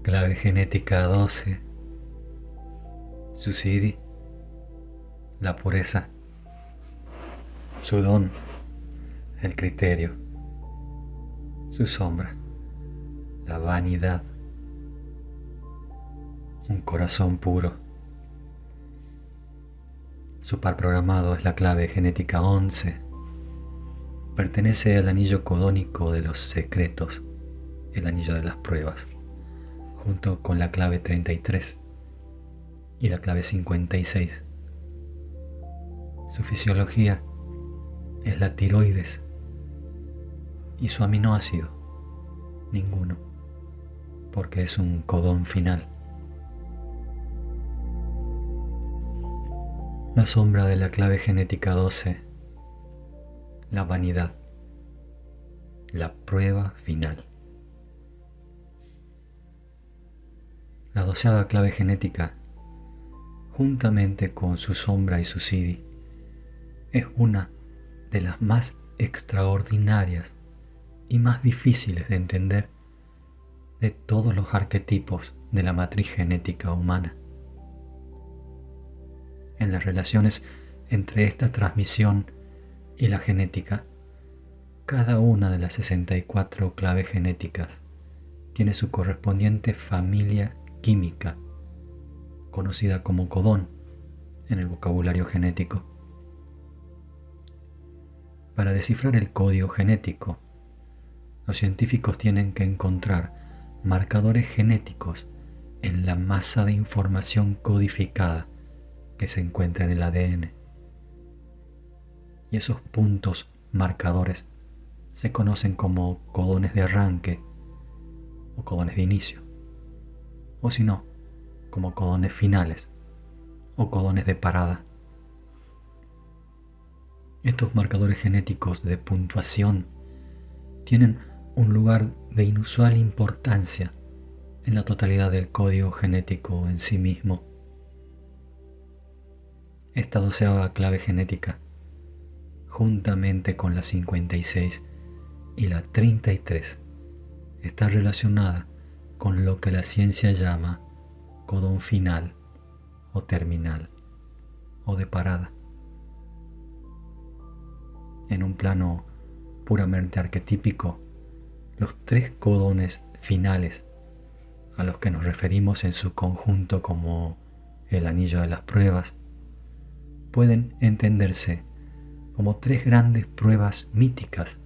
Clave genética 12. Su siddhi, la pureza. Su don, el criterio. Su sombra, la vanidad. Un corazón puro. Su par programado es la clave genética 11. Pertenece al anillo codónico de los secretos, el anillo de las pruebas, junto con la clave 33 y la clave 56. Su fisiología es la tiroides y su aminoácido, ninguno, porque es un codón final. La sombra de la clave genética 12, la vanidad, la prueba final. La 12ª clave genética, juntamente con su sombra y su siddhi, es una de las más extraordinarias y más difíciles de entender de todos los arquetipos de la matriz genética humana. En las relaciones entre esta transmisión y la genética, cada una de las 64 claves genéticas tiene su correspondiente familia química, conocida como codón en el vocabulario genético. Para descifrar el código genético, los científicos tienen que encontrar marcadores genéticos en la masa de información codificada que se encuentra en el ADN. Y esos puntos marcadores se conocen como codones de arranque o codones de inicio, o si no, como codones finales o codones de parada. Estos marcadores genéticos de puntuación tienen un lugar de inusual importancia en la totalidad del código genético en sí mismo. Esta 12ª clave genética, juntamente con la 56 y la 33, está relacionada con lo que la ciencia llama codón final o terminal o de parada. En un plano puramente arquetípico, los 3 codones finales a los que nos referimos en su conjunto como el anillo de las pruebas pueden entenderse como 3 grandes pruebas míticas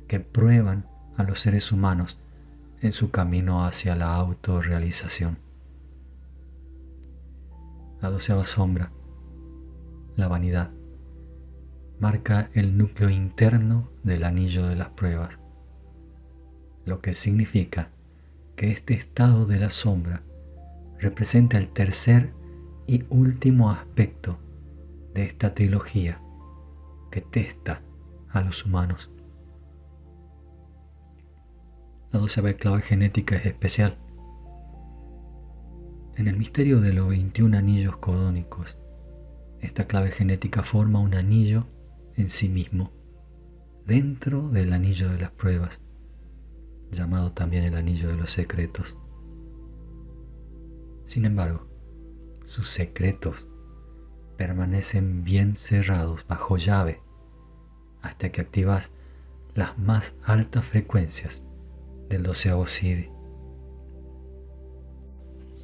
que prueban a los seres humanos en su camino hacia la autorrealización. La 12ª sombra, la vanidad, marca el núcleo interno del anillo de las pruebas, lo que significa que este estado de la sombra representa el tercer y último aspecto de esta trilogía que testa a los humanos. La 12ª clave genética es especial. En el misterio de los 21 anillos codónicos, esta clave genética forma un anillo en sí mismo, dentro del anillo de las pruebas, llamado también el anillo de los secretos. Sin embargo, sus secretos permanecen bien cerrados bajo llave hasta que activas las más altas frecuencias del 12º siddhi.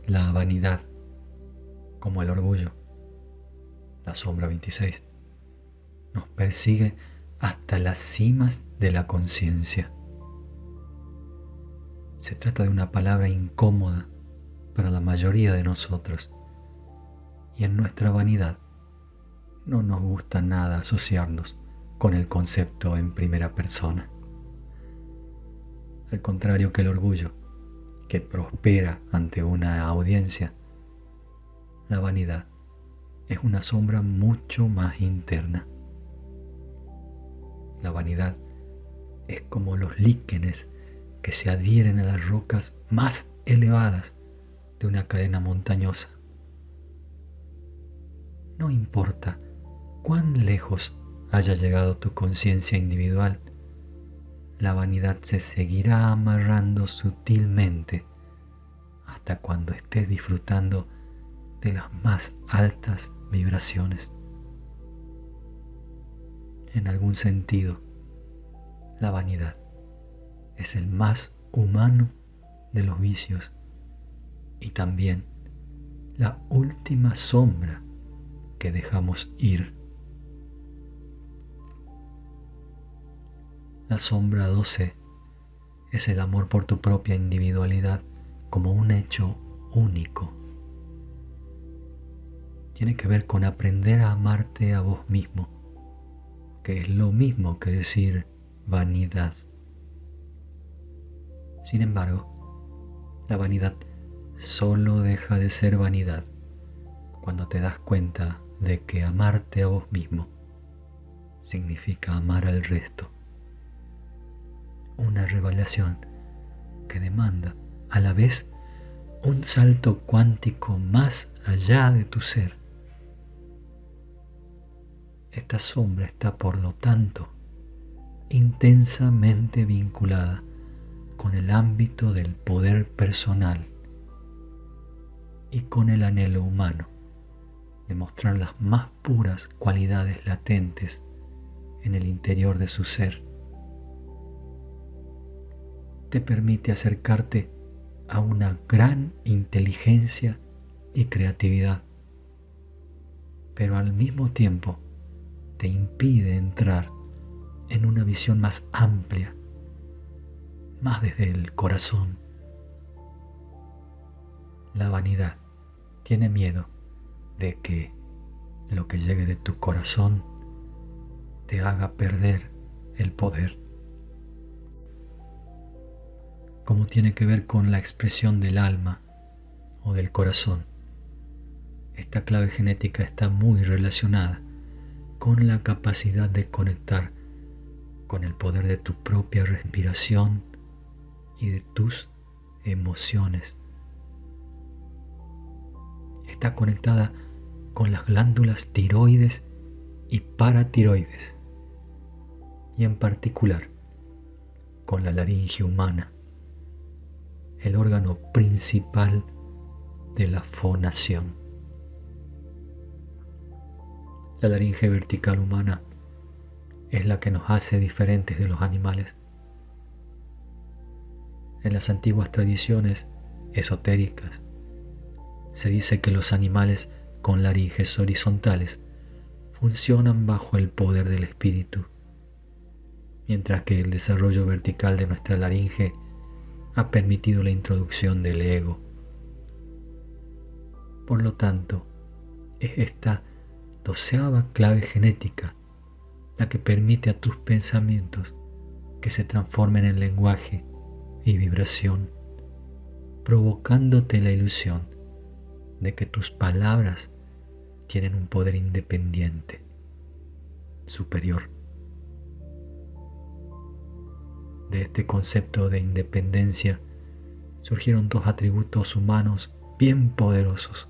La vanidad, como el orgullo, la sombra 26, nos persigue hasta las cimas de la conciencia. Se trata de una palabra incómoda para la mayoría de nosotros, y en nuestra vanidad no nos gusta nada asociarnos con el concepto en primera persona. Al contrario que el orgullo, que prospera ante una audiencia, la vanidad es una sombra mucho más interna. La vanidad es como los líquenes que se adhieren a las rocas más elevadas de una cadena montañosa. No importa cuán lejos haya llegado tu conciencia individual, la vanidad se seguirá amarrando sutilmente hasta cuando estés disfrutando de las más altas vibraciones. En algún sentido, la vanidad es el más humano de los vicios y también la última sombra que dejamos ir. La sombra 12 es el amor por tu propia individualidad como un hecho único. Tiene que ver con aprender a amarte a vos mismo, que es lo mismo que decir vanidad. Sin embargo, la vanidad solo deja de ser vanidad cuando te das cuenta de que amarte a vos mismo significa amar al resto. Una revelación que demanda a la vez un salto cuántico más allá de tu ser. Esta sombra está, por lo tanto, intensamente vinculada con el ámbito del poder personal y con el anhelo humano de mostrar las más puras cualidades latentes en el interior de su ser. Te permite acercarte a una gran inteligencia y creatividad, pero al mismo tiempo te impide entrar en una visión más amplia, más desde el corazón. La vanidad tiene miedo de que lo que llegue de tu corazón te haga perder el poder. Como tiene que ver con la expresión del alma o del corazón, esta clave genética está muy relacionada con la capacidad de conectar con el poder de tu propia respiración y de tus emociones. Está conectada con las glándulas tiroides y paratiroides, y en particular con la laringe humana, el órgano principal de la fonación. La laringe vertical humana es la que nos hace diferentes de los animales. En las antiguas tradiciones esotéricas se dice que los animales con laringes horizontales funcionan bajo el poder del espíritu, mientras que el desarrollo vertical de nuestra laringe ha permitido la introducción del ego. Por lo tanto, es esta 12ª clave genética la que permite a tus pensamientos que se transformen en lenguaje y vibración, provocándote la ilusión de que tus palabras tienen un poder independiente, superior. De este concepto de independencia surgieron dos atributos humanos bien poderosos: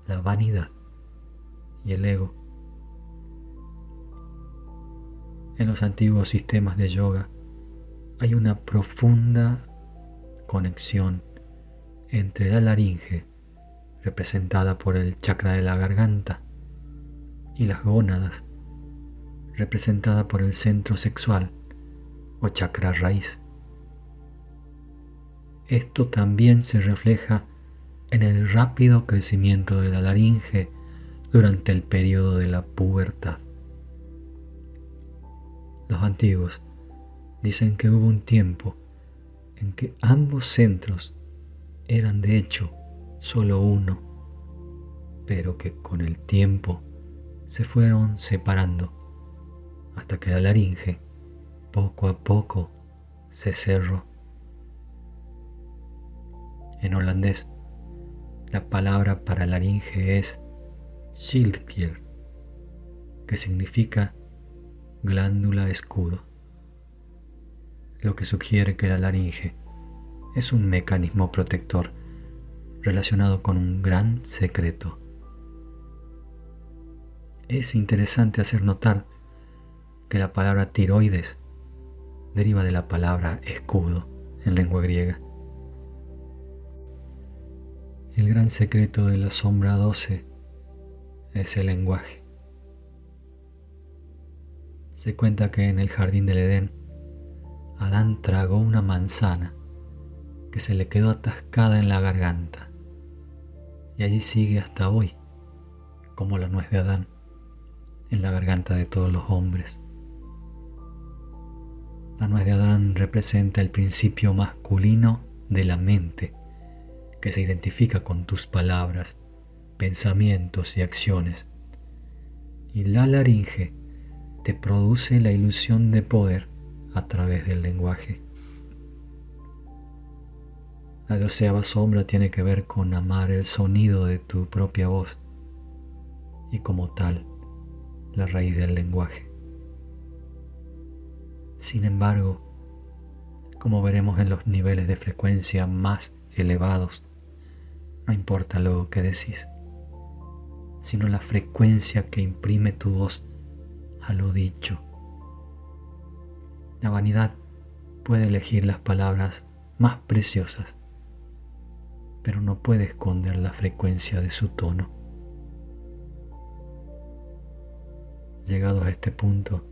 la vanidad y el ego. En los antiguos sistemas de yoga hay una profunda conexión entre la laringe, representada por el chakra de la garganta, y las gónadas, representada por el centro sexual o chakra raíz. Esto también se refleja en el rápido crecimiento de la laringe durante el periodo de la pubertad. Los antiguos dicen que hubo un tiempo en que ambos centros eran de hecho solo uno, pero que con el tiempo se fueron separando hasta que la laringe poco a poco se cerró. En holandés, la palabra para laringe es schildklier, que significa glándula escudo, lo que sugiere que la laringe es un mecanismo protector relacionado con un gran secreto. Es interesante hacer notar que la palabra tiroides deriva de la palabra escudo en lengua griega. El gran secreto de la sombra 12 es el lenguaje. Se cuenta que en el jardín del Edén, Adán tragó una manzana que se le quedó atascada en la garganta y allí sigue hasta hoy, como la nuez de Adán, en la garganta de todos los hombres. La nuez de Adán representa el principio masculino de la mente, que se identifica con tus palabras, pensamientos y acciones. Y la laringe te produce la ilusión de poder a través del lenguaje. La 12ª sombra tiene que ver con amar el sonido de tu propia voz y como tal, la raíz del lenguaje. Sin embargo, como veremos en los niveles de frecuencia más elevados, no importa lo que decís, sino la frecuencia que imprime tu voz a lo dicho. La vanidad puede elegir las palabras más preciosas, pero no puede esconder la frecuencia de su tono. Llegados a este punto,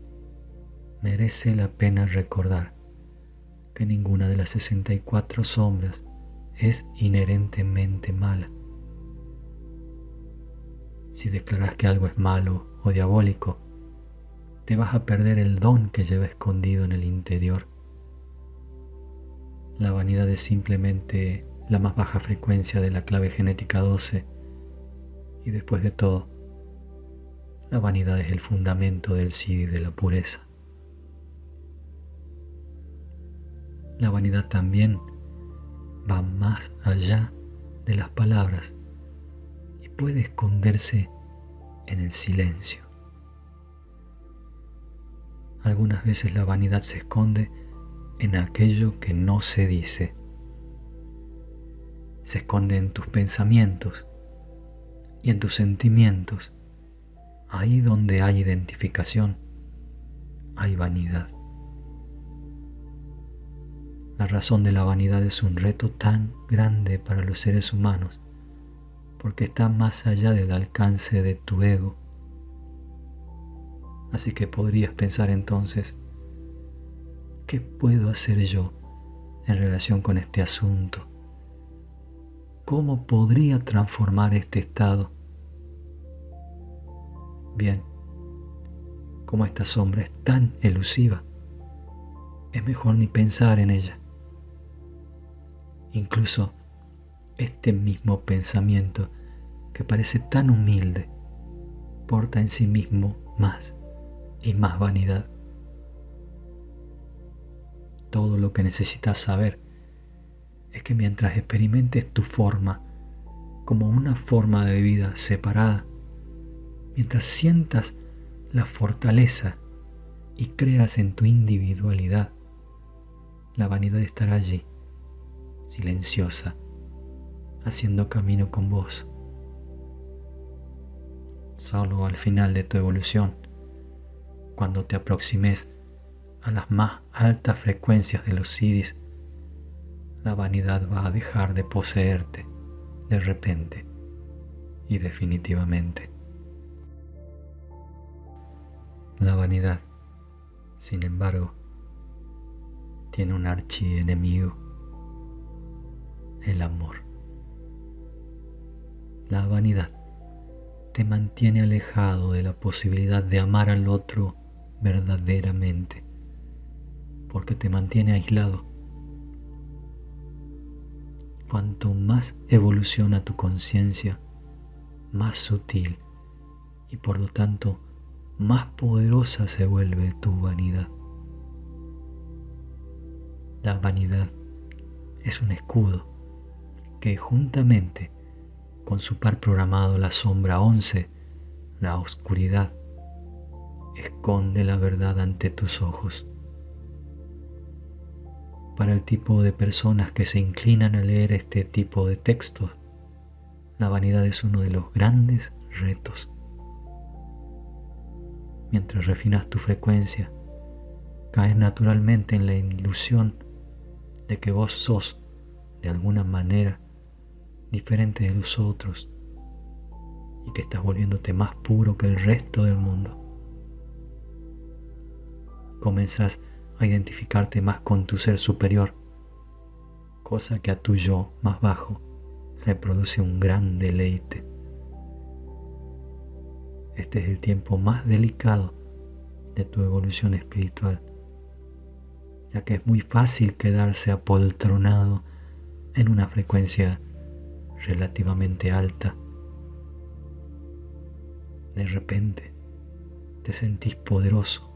merece la pena recordar que ninguna de las 64 sombras es inherentemente mala. Si declaras que algo es malo o diabólico, te vas a perder el don que lleva escondido en el interior. La vanidad es simplemente la más baja frecuencia de la clave genética 12 y después de todo, la vanidad es el fundamento del Siddhi de la pureza. La vanidad también va más allá de las palabras y puede esconderse en el silencio. Algunas veces la vanidad se esconde en aquello que no se dice. Se esconde en tus pensamientos y en tus sentimientos. Ahí donde hay identificación, hay vanidad. La razón de la vanidad es un reto tan grande para los seres humanos porque está más allá del alcance de tu ego. Así que podrías pensar entonces, ¿qué puedo hacer yo en relación con este asunto? ¿Cómo podría transformar este estado? Bien, como esta sombra es tan elusiva, es mejor ni pensar en ella. Incluso este mismo pensamiento que parece tan humilde porta en sí mismo más y más vanidad. Todo lo que necesitas saber es que mientras experimentes tu forma como una forma de vida separada, mientras sientas la fortaleza y creas en tu individualidad, la vanidad estará allí, silenciosa, haciendo camino con vos. Solo al final de tu evolución, cuando te aproximes a las más altas frecuencias de los siddhis, la vanidad va a dejar de poseerte de repente y definitivamente. La vanidad, sin embargo, tiene un archienemigo, el amor. La vanidad te mantiene alejado de la posibilidad de amar al otro verdaderamente, porque te mantiene aislado. Cuanto más evoluciona tu conciencia, más sutil y por lo tanto más poderosa se vuelve tu vanidad. La vanidad es un escudo que juntamente con su par programado la sombra 11, la oscuridad, esconde la verdad ante tus ojos. Para el tipo de personas que se inclinan a leer este tipo de textos, la vanidad es uno de los grandes retos. Mientras refinas tu frecuencia, caes naturalmente en la ilusión de que vos sos, de alguna manera, diferente de los otros y que estás volviéndote más puro que el resto del mundo. Comenzás a identificarte más con tu ser superior, cosa que a tu yo más bajo le produce un gran deleite. Este es el tiempo más delicado de tu evolución espiritual, ya que es muy fácil quedarse apoltronado en una frecuencia relativamente alta. De repente te sentís poderoso,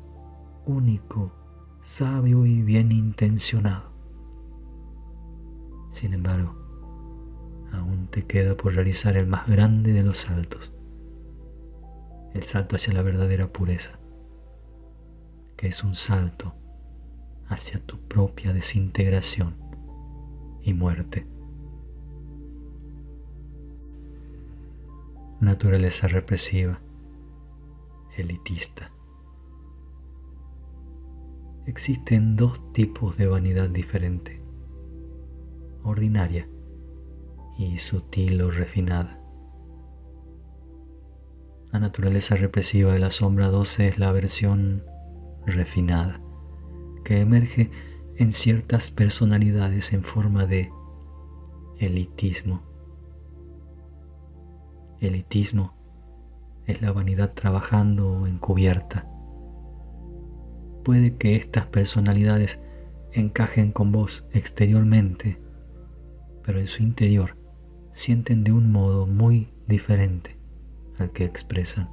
único, sabio y bien intencionado. Sin embargo, aún te queda por realizar el más grande de los saltos, el salto hacia la verdadera pureza, que es un salto hacia tu propia desintegración y muerte. Naturaleza represiva, elitista. Existen dos tipos de vanidad diferente: ordinaria y sutil o refinada. La naturaleza represiva de la sombra 12 es la versión refinada, que emerge en ciertas personalidades en forma de elitismo. Elitismo es la vanidad trabajando encubierta. Puede que estas personalidades encajen con vos exteriormente, pero en su interior sienten de un modo muy diferente al que expresan.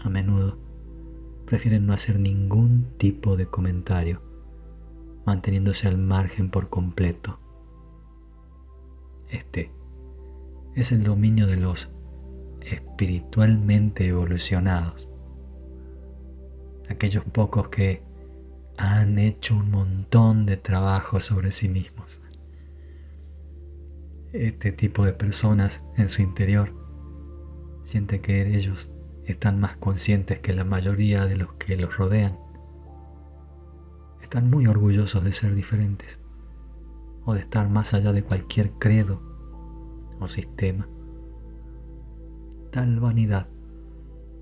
A menudo prefieren no hacer ningún tipo de comentario, manteniéndose al margen por completo. Este es el dominio de los espiritualmente evolucionados, aquellos pocos que han hecho un montón de trabajo sobre sí mismos. Este tipo de personas en su interior siente que ellos están más conscientes que la mayoría de los que los rodean. Están muy orgullosos de ser diferentes o de estar más allá de cualquier credo o sistema. Tal vanidad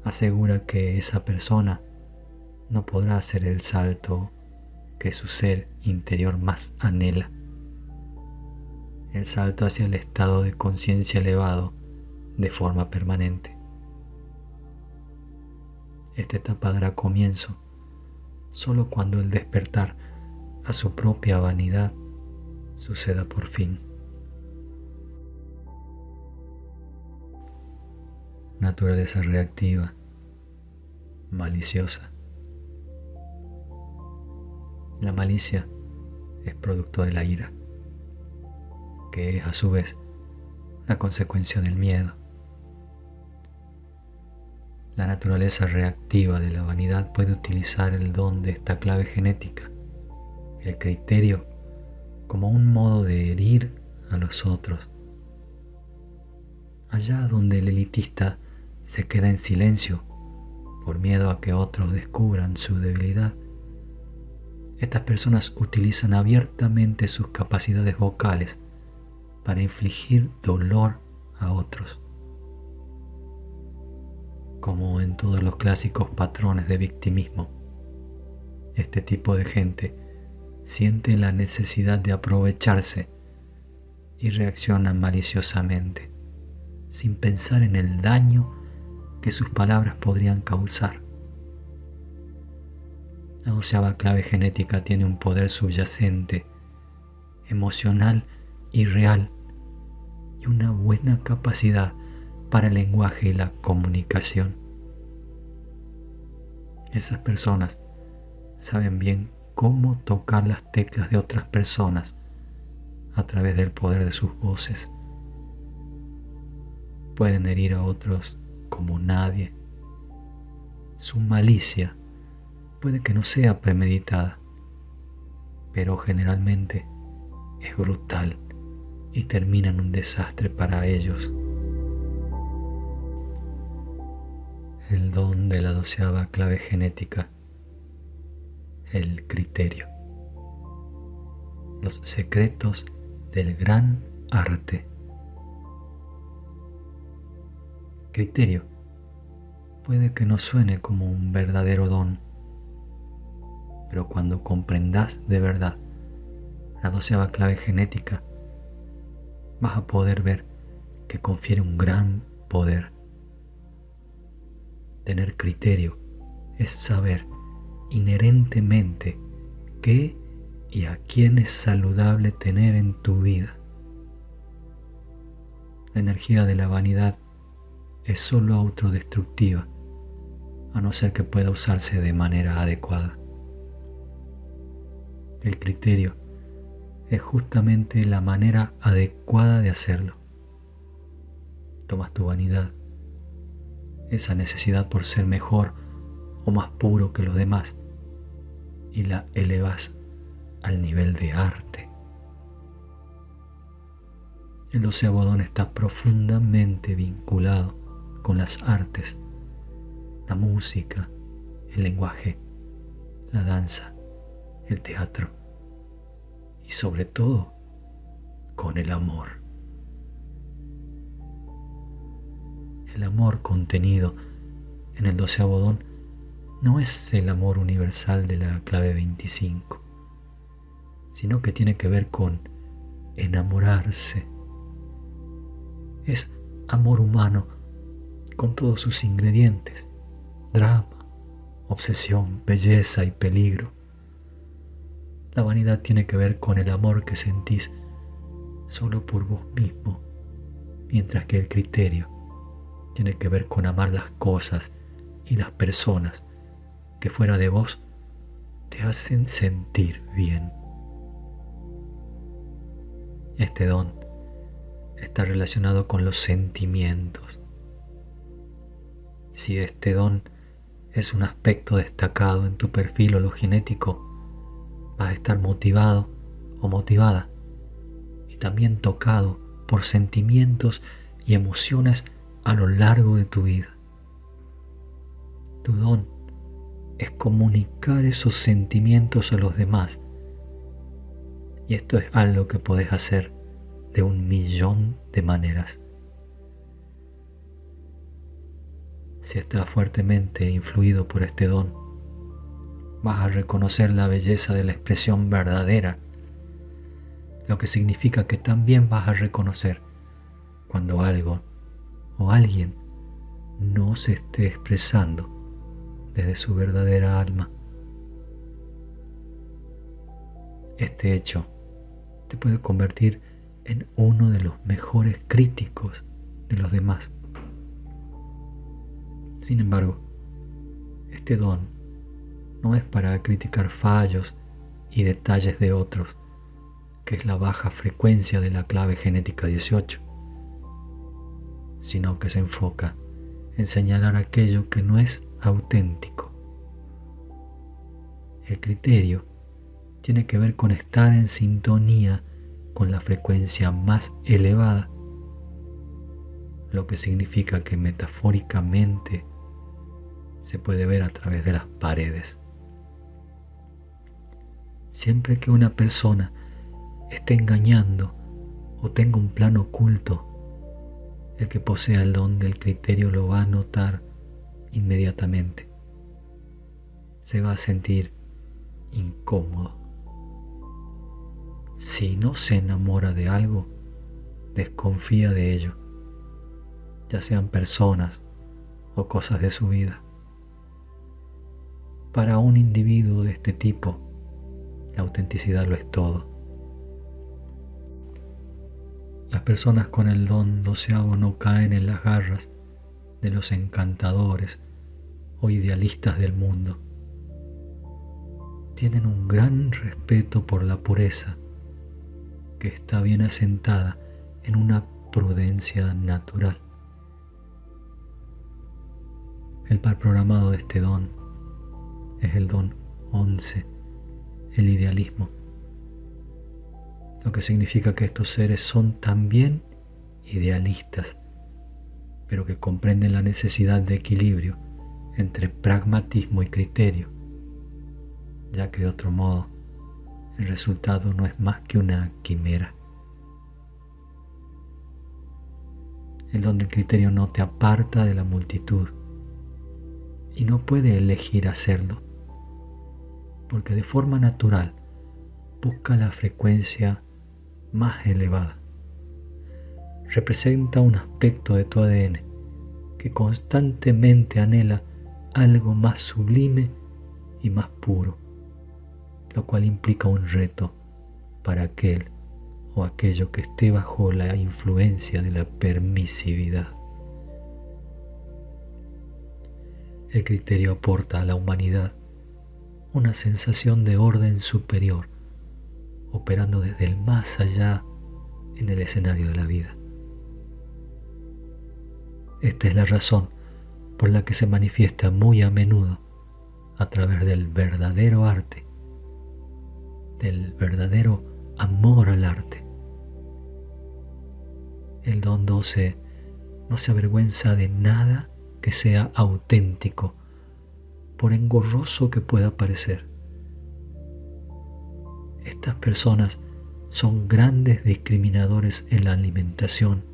asegura que esa persona no podrá hacer el salto que su ser interior más anhela, el salto hacia el estado de conciencia elevado de forma permanente. Esta etapa dará comienzo solo cuando el despertar a su propia vanidad suceda por fin. Naturaleza reactiva, maliciosa. La malicia es producto de la ira, que es a su vez la consecuencia del miedo. La naturaleza reactiva de la vanidad puede utilizar el don de esta clave genética, el criterio, como un modo de herir a los otros. Allá donde el elitista se queda en silencio por miedo a que otros descubran su debilidad, estas personas utilizan abiertamente sus capacidades vocales para infligir dolor a otros. Como en todos los clásicos patrones de victimismo, este tipo de gente siente la necesidad de aprovecharse y reacciona maliciosamente, sin pensar en el daño que sus palabras podrían causar. La 12ª clave genética tiene un poder subyacente, emocional y real, y una buena capacidad para el lenguaje y la comunicación. Esas personas saben bien cómo tocar las teclas de otras personas a través del poder de sus voces. Pueden herir a otros como nadie. Su malicia puede que no sea premeditada, pero generalmente es brutal y termina en un desastre para ellos. El don de la 12ª clave genética, el criterio. Los secretos del gran arte. Criterio puede que no suene como un verdadero don, pero cuando comprendas de verdad la 12ª clave genética, vas a poder ver que confiere un gran poder. Tener criterio es saber inherentemente qué y a quién es saludable tener en tu vida. La energía de la vanidad es solo autodestructiva, a no ser que pueda usarse de manera adecuada. El criterio es justamente la manera adecuada de hacerlo. Tomas tu vanidad, esa necesidad por ser mejor o más puro que los demás, y la elevas al nivel de arte. El 12º don está profundamente vinculado con las artes, la música, el lenguaje, la danza, el teatro y sobre todo con el amor. El amor contenido en el 12º don no es el amor universal de la clave 25, sino que tiene que ver con enamorarse. Es amor humano con todos sus ingredientes: drama, obsesión, belleza y peligro. La vanidad tiene que ver con el amor que sentís solo por vos mismo, mientras que el criterio tiene que ver con amar las cosas y las personas que fuera de vos te hacen sentir bien. Este don está relacionado con los sentimientos. Si este don es un aspecto destacado en tu perfil hologenético, vas a estar motivado o motivada y también tocado por sentimientos y emociones a lo largo de tu vida. Tu don es comunicar esos sentimientos a los demás, y esto es algo que podés hacer de 1.000.000 de maneras. Si estás fuertemente influido por este don, vas a reconocer la belleza de la expresión verdadera, lo que significa que también vas a reconocer cuando algo o alguien no se esté expresando desde su verdadera alma. Este hecho te puede convertir en uno de los mejores críticos de los demás. Sin embargo, este don no es para criticar fallos y detalles de otros, que es la baja frecuencia de la clave genética 18, sino que se enfoca en señalar aquello que no es auténtico. El criterio tiene que ver con estar en sintonía con la frecuencia más elevada, lo que significa que metafóricamente se puede ver a través de las paredes. Siempre que una persona esté engañando o tenga un plan oculto, el que posea el don del criterio lo va a notar inmediatamente. Se va a sentir incómodo. Si no se enamora de algo, desconfía de ello, ya sean personas o cosas de su vida. Para un individuo de este tipo, la autenticidad lo es todo. Las personas con el don 12º no caen en las garras de los encantadores o idealistas del mundo. Tienen un gran respeto por la pureza, que está bien asentada en una prudencia natural. El par programado de este don es el don 11, el idealismo, lo que significa que estos seres son también idealistas, pero que comprenden la necesidad de equilibrio entre pragmatismo y criterio, ya que de otro modo el resultado no es más que una quimera. el don del criterio no te aparta de la multitud y no puede elegir hacerlo, porque de forma natural busca la frecuencia más elevada. Representa un aspecto de tu ADN que constantemente anhela algo más sublime y más puro, lo cual implica un reto para aquel o aquello que esté bajo la influencia de la permisividad. El criterio aporta a la humanidad una sensación de orden superior, operando desde el más allá en el escenario de la vida. Esta es la razón por la que se manifiesta muy a menudo a través del verdadero arte, del verdadero amor al arte. El don 12 no se avergüenza de nada que sea auténtico, por engorroso que pueda parecer. Estas personas son grandes discriminadores en la alimentación,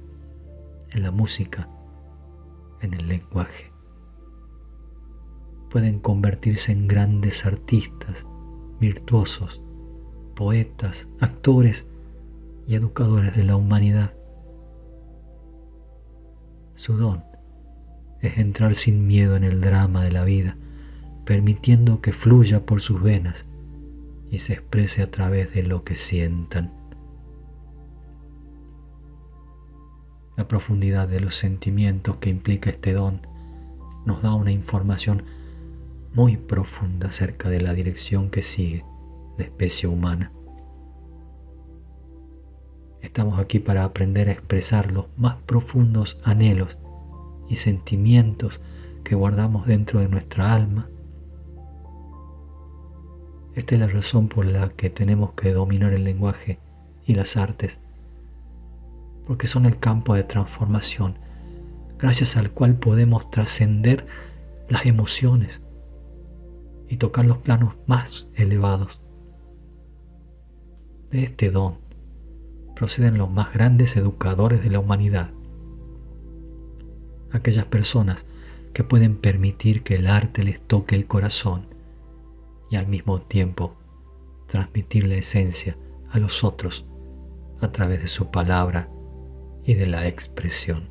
en la música, en el lenguaje. Pueden convertirse en grandes artistas, virtuosos, poetas, actores y educadores de la humanidad. Su don es entrar sin miedo en el drama de la vida, permitiendo que fluya por sus venas y se exprese a través de lo que sientan. La profundidad de los sentimientos que implica este don nos da una información muy profunda acerca de la dirección que sigue la especie humana. Estamos aquí para aprender a expresar los más profundos anhelos y sentimientos que guardamos dentro de nuestra alma. Esta es la razón por la que tenemos que dominar el lenguaje y las artes, porque son el campo de transformación, gracias al cual podemos trascender las emociones y tocar los planos más elevados. De este don proceden los más grandes educadores de la humanidad, aquellas personas que pueden permitir que el arte les toque el corazón y al mismo tiempo transmitir la esencia a los otros a través de su palabra y de la expresión.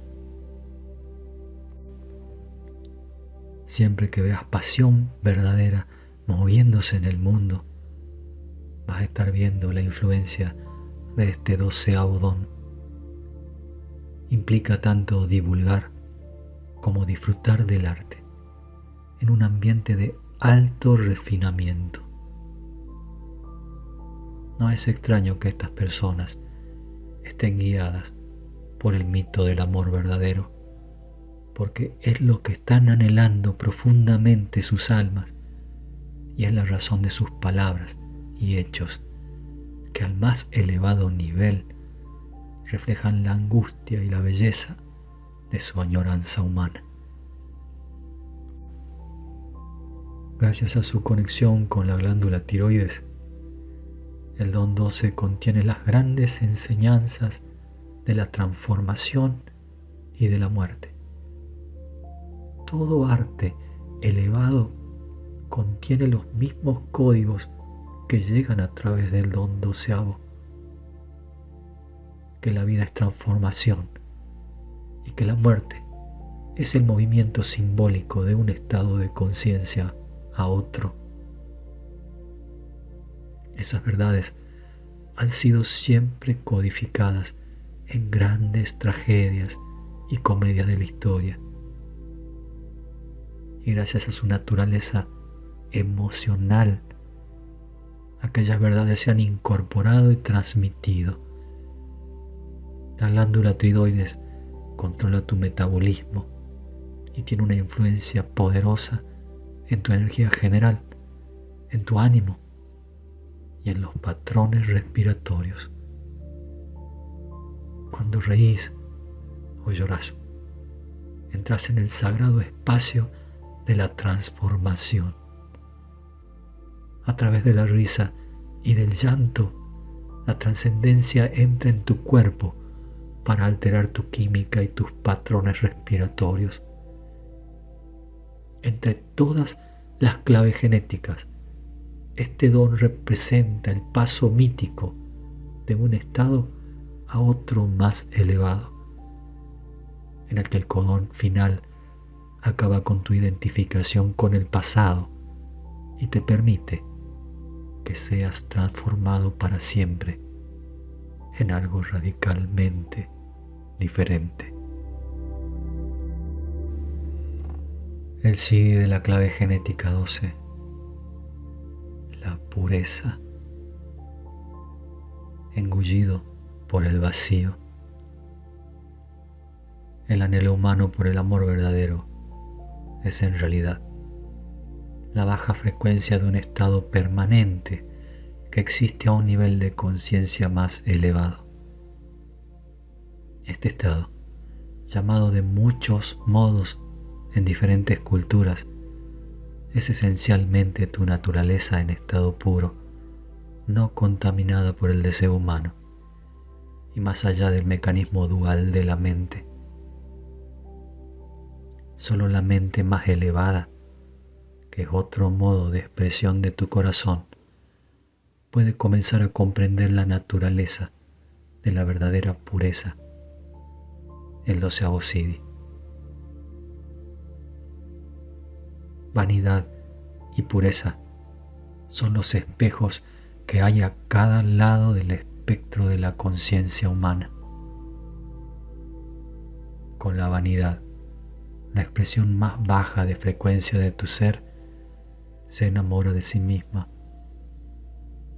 Siempre que veas pasión verdadera moviéndose en el mundo, vas a estar viendo la influencia de este 12º don. Implica tanto divulgar como disfrutar del arte en un ambiente de alto refinamiento. No es extraño que estas personas estén guiadas por el mito del amor verdadero, porque es lo que están anhelando profundamente sus almas y es la razón de sus palabras y hechos que al más elevado nivel reflejan la angustia y la belleza de su añoranza humana. Gracias a su conexión con la glándula tiroides, el don 12 contiene las grandes enseñanzas de la transformación y de la muerte. Todo arte elevado contiene los mismos códigos que llegan a través del don 12º, que la vida es transformación y que la muerte es el movimiento simbólico de un estado de conciencia a otro. Esas verdades han sido siempre codificadas en grandes tragedias y comedias de la historia, y gracias a su naturaleza emocional, aquellas verdades se han incorporado y transmitido. La glándula tiroides controla tu metabolismo y tiene una influencia poderosa en tu energía general, en tu ánimo y en los patrones respiratorios. Cuando reís o llorás, entras en el sagrado espacio de la transformación. A través de la risa y del llanto, la trascendencia entra en tu cuerpo para alterar tu química y tus patrones respiratorios. Entre todas las claves genéticas, este don representa el paso mítico de un estado a otro más elevado, en el que el codón final acaba con tu identificación con el pasado y te permite que seas transformado para siempre en algo radicalmente diferente. El CD de la clave genética 12, la pureza, engullido por el vacío, el anhelo humano por el amor verdadero es en realidad la baja frecuencia de un estado permanente que existe a un nivel de conciencia más elevado. Este estado, llamado de muchos modos en diferentes culturas, es esencialmente tu naturaleza en estado puro, no contaminada por el deseo humano y más allá del mecanismo dual de la mente. Solo la mente más elevada, que es otro modo de expresión de tu corazón, puede comenzar a comprender la naturaleza de la verdadera pureza, el 12º CD. Vanidad y pureza son los espejos que hay a cada lado del espectro de la conciencia humana. Con la vanidad, la expresión más baja de frecuencia de tu ser se enamora de sí misma,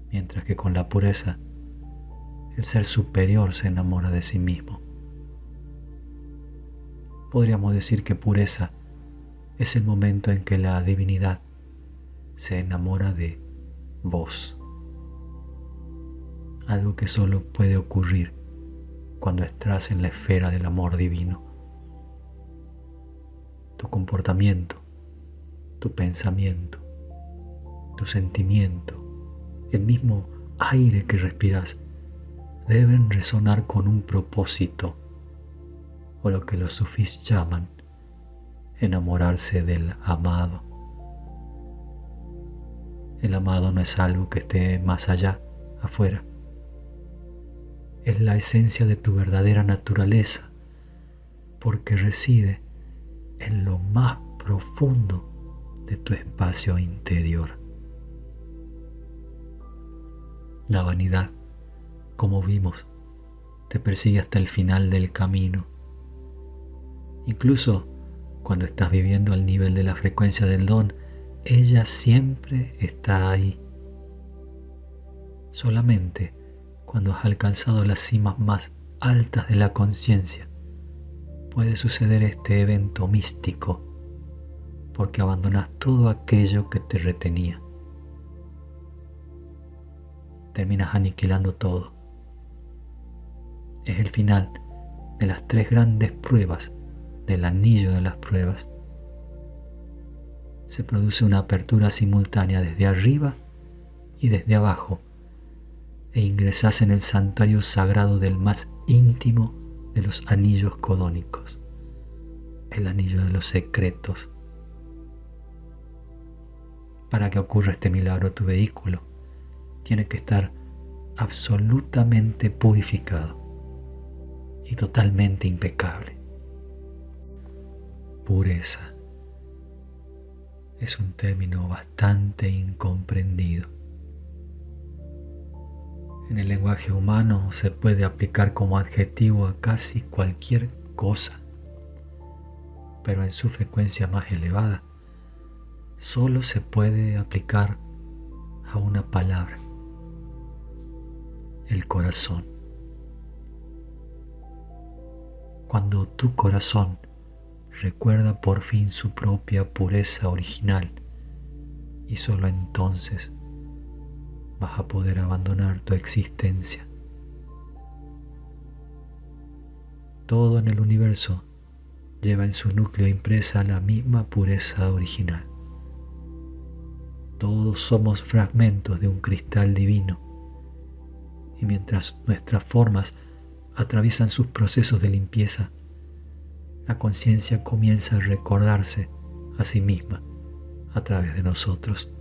mientras que con la pureza, el ser superior se enamora de sí mismo. Podríamos decir que pureza es el momento en que la divinidad se enamora de vos, algo que solo puede ocurrir cuando estás en la esfera del amor divino. Tu comportamiento, tu pensamiento, tu sentimiento, el mismo aire que respiras deben resonar con un propósito, o lo que los sufís llaman enamorarse del amado. El amado no es algo que esté más allá, afuera. Es la esencia de tu verdadera naturaleza, porque reside en lo más profundo de tu espacio interior. La vanidad, como vimos, te persigue hasta el final del camino. Incluso cuando estás viviendo al nivel de la frecuencia del don, ella siempre está ahí. Solamente cuando has alcanzado las cimas más altas de la conciencia puede suceder este evento místico, porque abandonas todo aquello que te retenía. Terminas aniquilando todo. Es el final de las 3 grandes pruebas del anillo de las pruebas. Se produce una apertura simultánea desde arriba y desde abajo, e ingresas en el santuario sagrado del más íntimo de los anillos codónicos, el anillo de los secretos. Para que ocurra este milagro, tu vehículo tiene que estar absolutamente purificado y totalmente impecable. Pureza es un término bastante incomprendido. En el lenguaje humano se puede aplicar como adjetivo a casi cualquier cosa, pero en su frecuencia más elevada solo se puede aplicar a una palabra: el corazón. Cuando tu corazón recuerda por fin su propia pureza original, y solo entonces vas a poder abandonar tu existencia. Todo en el universo lleva en su núcleo impresa la misma pureza original. Todos somos fragmentos de un cristal divino, y mientras nuestras formas atraviesan sus procesos de limpieza, la conciencia comienza a recordarse a sí misma a través de nosotros.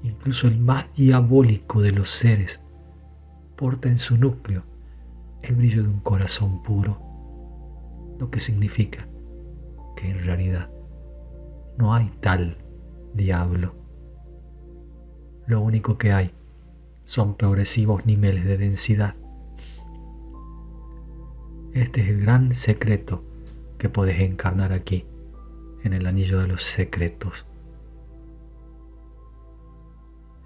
Incluso el más diabólico de los seres porta en su núcleo el brillo de un corazón puro, lo que significa que en realidad no hay tal diablo. Lo único que hay son progresivos niveles de densidad. Este es el gran secreto que podés encarnar aquí, en el anillo de los secretos.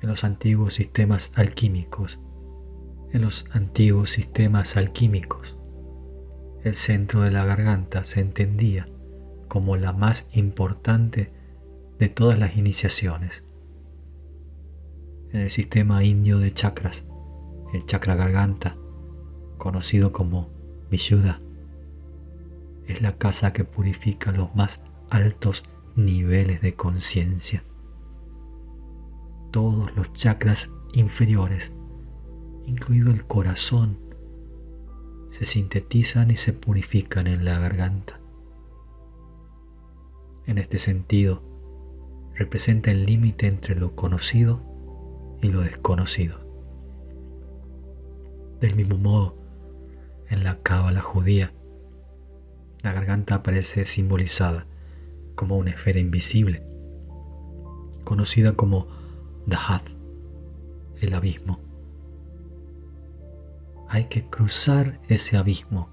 En los antiguos sistemas alquímicos, el centro de la garganta se entendía como la más importante de todas las iniciaciones. En el sistema indio de chakras, el chakra garganta, conocido como Vishuddha, es la casa que purifica los más altos niveles de conciencia. Todos los chakras inferiores, incluido el corazón, se sintetizan y se purifican en la garganta. En este sentido, representa el límite entre lo conocido y lo desconocido. Del mismo modo, en la cábala judía, la garganta aparece simbolizada como una esfera invisible, conocida como Dahat, el abismo. Hay que cruzar ese abismo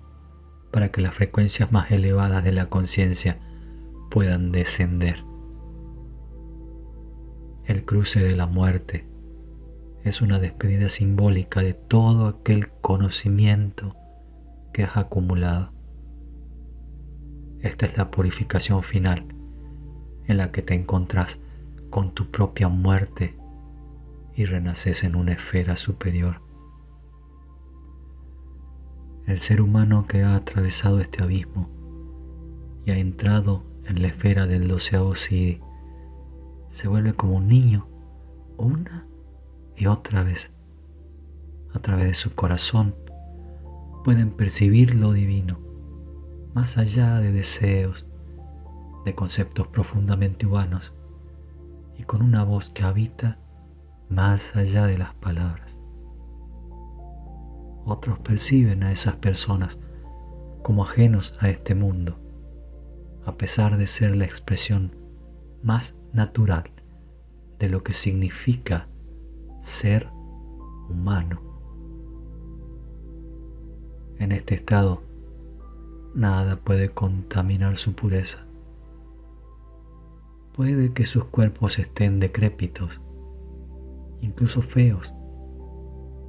para que las frecuencias más elevadas de la conciencia puedan descender. El cruce de la muerte es una despedida simbólica de todo aquel conocimiento que has acumulado. Esta es la purificación final en la que te encontrás con tu propia muerte y renaces en una esfera superior. El ser humano que ha atravesado este abismo y ha entrado en la esfera del 12º Siddhi se vuelve como un niño una y otra vez. A través de su corazón pueden percibir lo divino, más allá de deseos, de conceptos profundamente humanos y con una voz que habita más allá de las palabras. Otros perciben a esas personas como ajenos a este mundo, a pesar de ser la expresión más natural de lo que significa ser humano. En este estado, nada puede contaminar su pureza. Puede que sus cuerpos estén decrépitos, incluso feos,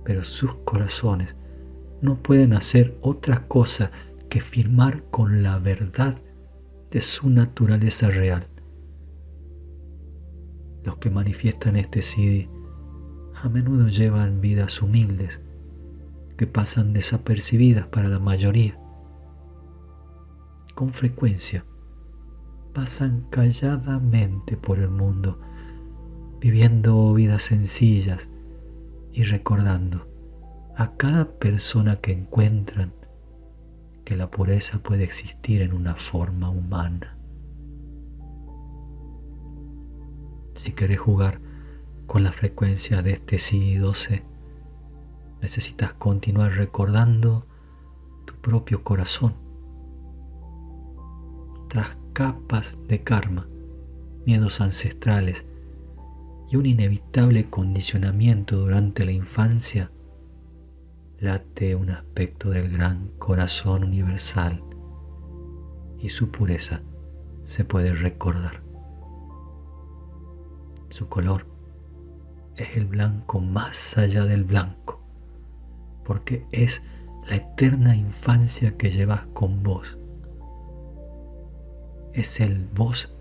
pero sus corazones no pueden hacer otra cosa que firmar con la verdad de su naturaleza real. Los que manifiestan este Siddhi a menudo llevan vidas humildes que pasan desapercibidas para la mayoría. Con frecuencia pasan calladamente por el mundo, viviendo vidas sencillas y recordando a cada persona que encuentran que la pureza puede existir en una forma humana. Si querés jugar con la frecuencia de este Siddhi 12, necesitas continuar recordando tu propio corazón. Tras capas de karma, miedos ancestrales y un inevitable condicionamiento durante la infancia, late un aspecto del gran corazón universal y su pureza se puede recordar. Su color es el blanco más allá del blanco, porque es la eterna infancia que llevas con vos. Es el vos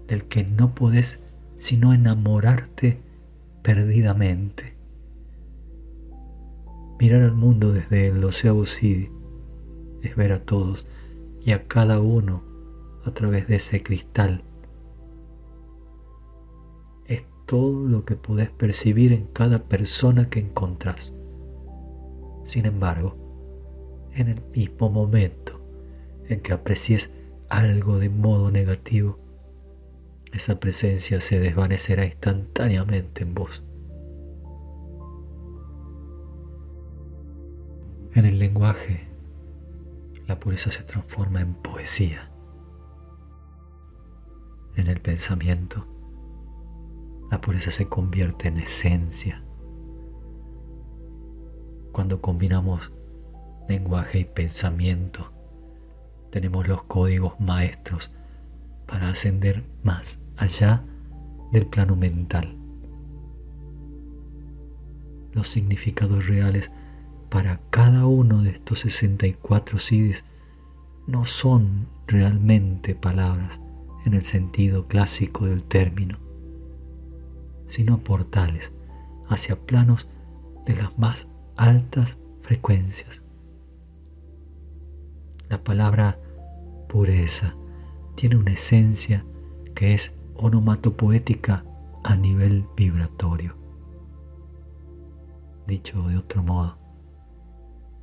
del que no podés sino enamorarte perdidamente. Mirar al mundo desde el 12º Siddhi es ver a todos y a cada uno a través de ese cristal. Es todo lo que podés percibir en cada persona que encontrás. Sin embargo, en el mismo momento en que aprecies algo de modo negativo, esa presencia se desvanecerá instantáneamente en vos. En el lenguaje, la pureza se transforma en poesía. En el pensamiento, la pureza se convierte en esencia. Cuando combinamos lenguaje y pensamiento, tenemos los códigos maestros para ascender más allá del plano mental. Los significados reales para cada uno de estos 64 siddhis no son realmente palabras en el sentido clásico del término, sino portales hacia planos de las más altas frecuencias. La palabra pureza tiene una esencia que es onomatopoética a nivel vibratorio. Dicho de otro modo,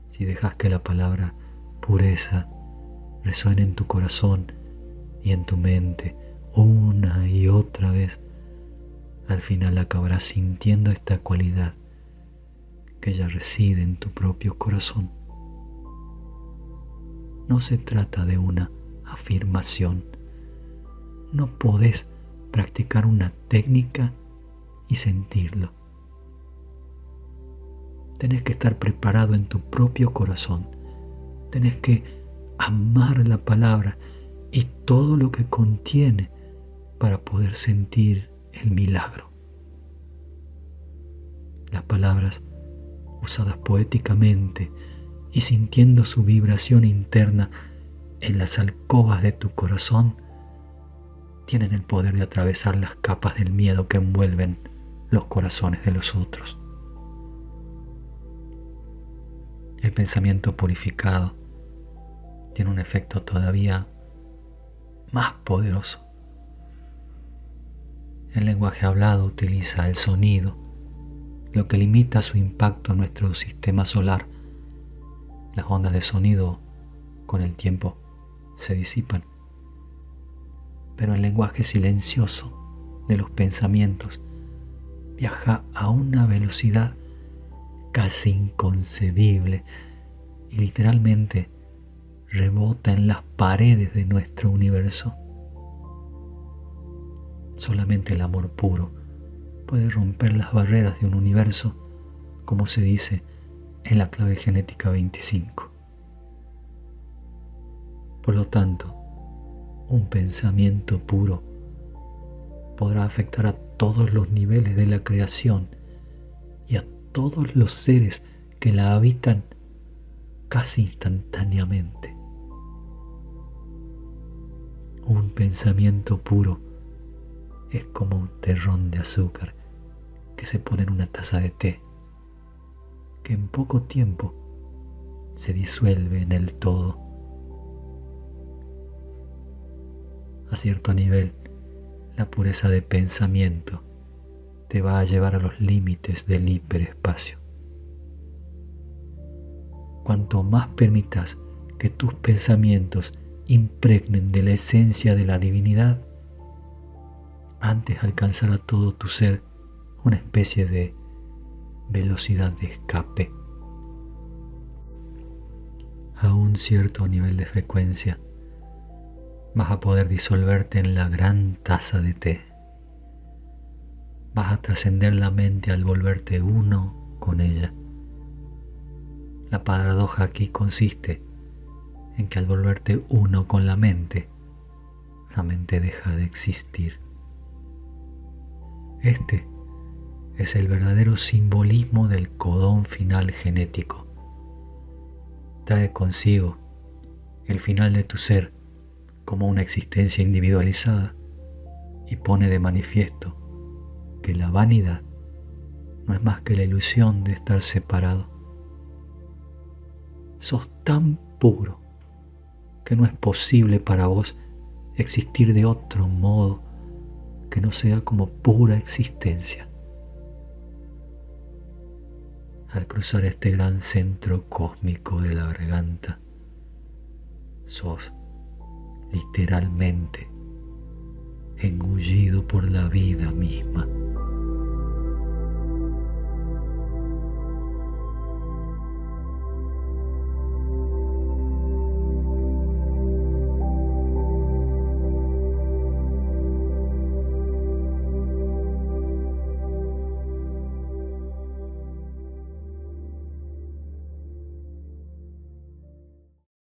si dejas que la palabra pureza resuene en tu corazón y en tu mente una y otra vez, al final acabarás sintiendo esta cualidad que ya reside en tu propio corazón. No se trata de una afirmación. No podés practicar una técnica y sentirlo. Tenés que estar preparado en tu propio corazón. Tenés que amar la palabra y todo lo que contiene para poder sentir el milagro. Las palabras usadas poéticamente y sintiendo su vibración interna en las alcobas de tu corazón, tienen el poder de atravesar las capas del miedo que envuelven los corazones de los otros. El pensamiento purificado tiene un efecto todavía más poderoso. El lenguaje hablado utiliza el sonido, lo que limita su impacto en nuestro sistema solar. Las ondas de sonido con el tiempo se disipan, pero el lenguaje silencioso de los pensamientos viaja a una velocidad casi inconcebible y literalmente rebota en las paredes de nuestro universo. Solamente el amor puro puede romper las barreras de un universo, como se dice en la clave genética 25. Por lo tanto, un pensamiento puro podrá afectar a todos los niveles de la creación y a todos los seres que la habitan casi instantáneamente. Un pensamiento puro es como un terrón de azúcar que se pone en una taza de té, que en poco tiempo se disuelve en el todo. A cierto nivel, la pureza de pensamiento te va a llevar a los límites del hiperespacio. Cuanto más permitas que tus pensamientos impregnen de la esencia de la divinidad, antes alcanzará todo tu ser una especie de velocidad de escape. A un cierto nivel de frecuencia vas a poder disolverte en la gran taza de té. Vas a trascender la mente al volverte uno con ella. La paradoja aquí consiste en que al volverte uno con la mente deja de existir. Este es el verdadero simbolismo del codón final genético. Trae consigo el final de tu ser como una existencia individualizada y pone de manifiesto que la vanidad no es más que la ilusión de estar separado. Sos tan puro que no es posible para vos existir de otro modo que no sea como pura existencia. Al cruzar este gran centro cósmico de la garganta, sos literalmente engullido por la vida misma.